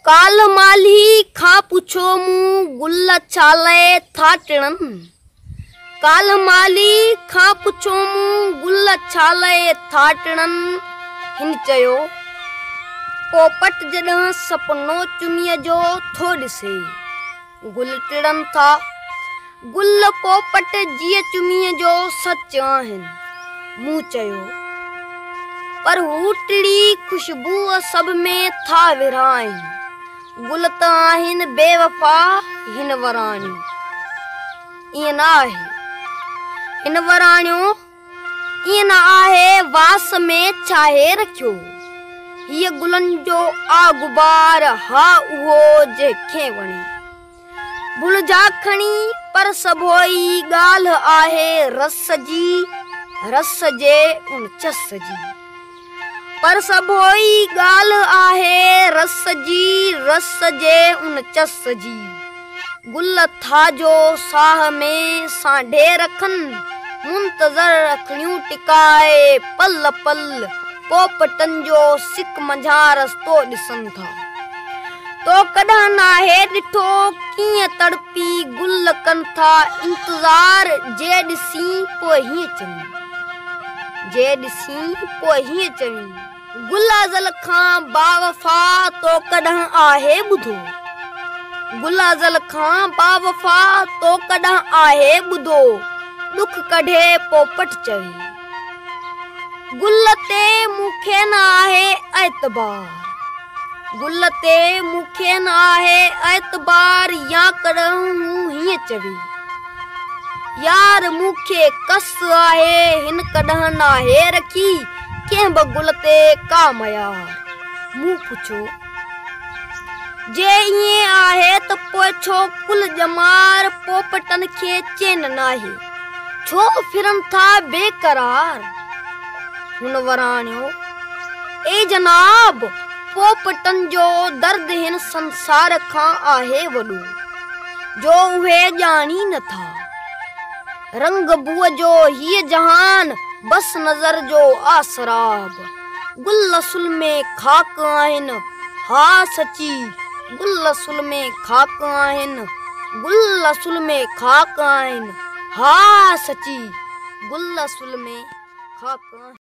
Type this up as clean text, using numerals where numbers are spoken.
काल माली खां पुछो मूं गुल छाले था टिणन। काल माली खां पुछो मूं गुल छाले था टिणन। हिन चयो पोपट जॾहिं सपनो चुमीअ जो थो ॾिसे गुल टिड़न था। गुल पोपट जीअ चुमीअ जो सच आहिनि। मूं चयो पर हू टिड़ी खुशबू सभ में था विरहाइनि। गुल त आहिनि बेवफा हिन वराणियूं। ईअं न आहे हिन वराणियो, ईअं न आहे वास में छाहे रखियो। हीअ गुलनि जो आगुबार हा उहो जंहिंखे वणे। भुलिजा खणी पर सभोई ॻाल्हि आहे रस जी, रस जे उन चस जी। पर सभोई ॻाल्हि आहे रस जी, रस जे उन चस जी। गुल था जो साह में सांढे रखनि, मुंतज़र रखणियूं टिकाए पल पल। पोपटनि जो सिक मंझां रस्तो ॾिसनि था। तो कॾहिं नाहे ॾिठो कीअं तड़पी गुल कनि था इंतज़ार। जे ॾिसी पोइ हीअं चवनि, जे ॾिसी पोइ हीअं चवनि गुल अज़ल खां बावफ़ा तो कॾहिं आहे ॿुधो। गुल अज़ल खां बावफ़ा तो कॾहिं आहे ॿुधो। ॾुख कढे पोपट चवे गुल ते मूंखे न आहे एतबार। गुल ते मूंखे न आहे एतबार। या कॾहिं हू हीअं चवे यार मूंखे कस आहे हिन कॾहिं नाहे रखी कंहिं बि गुल ते का मयार। मूं पुछो जे ईअं आहे त पोइ छो कुल ॼमार पोपटनि खे चैन नाहे, छो फिरनि था बेक़रार। हुन वराणियो ए जनाब पोपटनि जो दर्द हिन संसार खां आहे वॾो, जो उहे ॼाणी नथा। रंग बुअ जो हीअ जहान बस नज़र जो आसराब। गुल असुल में खाक आहिनि हा सची। गुल असुल में खाक आहिनि, गुल असुल में खाक आहिनि हा सची। गुल असुल में खाक आहिनि।